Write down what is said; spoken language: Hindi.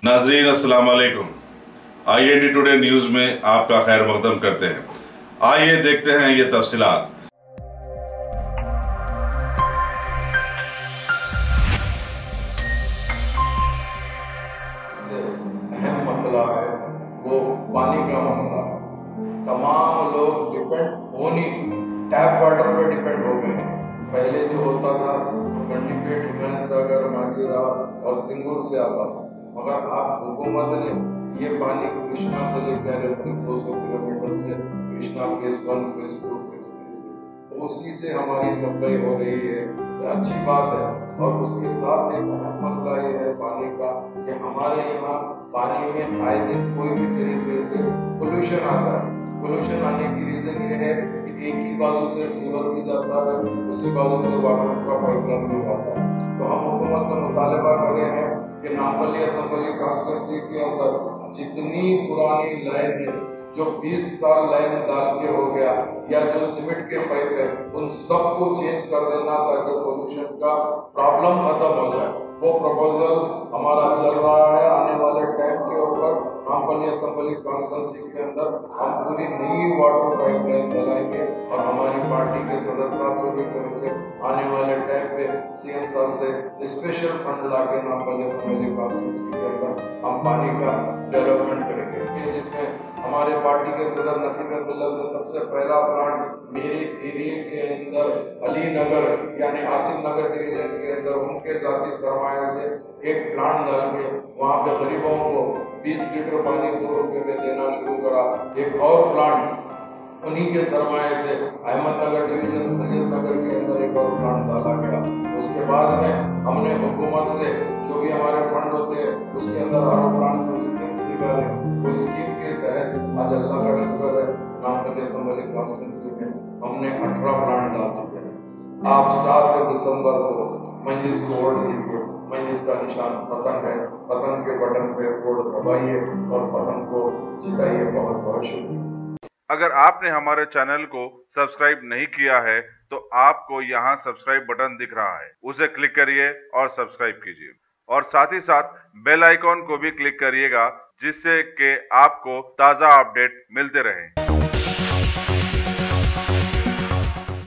नाजरीन अस्सलाम वालेकुम। IND टुडे न्यूज़ में आपका खैर मकदम करते हैं। आइए देखते हैं ये तफसीलात। सबसे अहम मसला है वो पानी का मसला है। तमाम लोग टैप वाटर पे डिपेंड हो गए हैं। पहले जो होता था गंडीपेट, हिमायत सागर, माजीरा और सिंगूर से आता था, मगर आप हुकूमत ने ये पानी कृष्णा से लेकर 200 किलोमीटर से कृष्णा फेज 1, फेज 2, फेज 3 से, तो उसी से हमारी सप्लाई हो रही है। ये अच्छी बात है। और उसके साथ एक अहम मसला ये है पानी का कि हमारे यहाँ पानी में आए दिन कोई भी तरीके से पोल्यूशन आता है। पोल्यूशन आने की रीज़न ये है कि एक ही बाजू से सीवर भी जाता है, उसी बाजू से वाटर का पाइपलाइन भी जाता है। तो हम हुकूमत से मुतालबा करे हैं कि नामपल्ली असम्बली कॉन्स्टिट्यूंसी के अंदर जितनी पुरानी लाइन है, जो 20 साल लाइन डाल के हो गया, या जो सीमेंट के पाइप है, उन सबको चेंज कर देना ताकि पोल्यूशन का प्रॉब्लम खत्म हो जाए। वो प्रपोजल हमारा चल रहा है। आने वाले टाइम के ऊपर नामपल्ली असम्बली कॉन्स्टिट्यूंसी के अंदर हम पूरी नई वाटर पाइपलाइन चलाएंगे और हमारी पार्टी के सदर साहब से भी कहेंगे आने वाले टाइम पे CM साहब से स्पेशल फंड ला के नामपल्ली असम्बली कॉन्स्टिट्यूंसी के अंदर हम पानी का डेवलपमेंट करेंगे, जिसमें हमारे पार्टी के सदर नकीब अब्दुल्ला ने सबसे पहला प्लांट मेरे एरिया के अंदर अली नगर यानी आसिफ नगर डिवीजन के अंदर उनके जाती सरमाया से एक प्लांट डाल के वहाँ पे गरीबों को 20 लीटर पानी 2 रुपये में देना शुरू करा। एक और प्लांट उन्हीं के सरमाए से अहमदनगर डिवीजन सैयद नगर के अंदर एक और प्लांट डाला गया। उसके बाद में हमने हुकूमत से जो भी हमारे फंड होते हैं उसके अंदर RO प्लांट की स्कीम्स निकाले। वो स्कीम के तहत आज अल्लाह का शुक्र है नामपल्ली असम्बली कॉन्स्टिट्यूंसी में हमने 18 प्लांट डाल चुके हैं। आप 7 दिसंबर को मजलिस को वोट दीजिए। मजलिस का निशान पतंग है। पतंग के बटन पे वोट दबाइए और पतंग को जिताइए। बहुत बहुत शुक्रिया। अगर आपने हमारे चैनल को सब्सक्राइब नहीं किया है तो आपको यहाँ सब्सक्राइब बटन दिख रहा है, उसे क्लिक करिए और सब्सक्राइब कीजिए और साथ ही साथ बेल आइकॉन को भी क्लिक करिएगा जिससे कि आपको ताज़ा अपडेट मिलते रहे।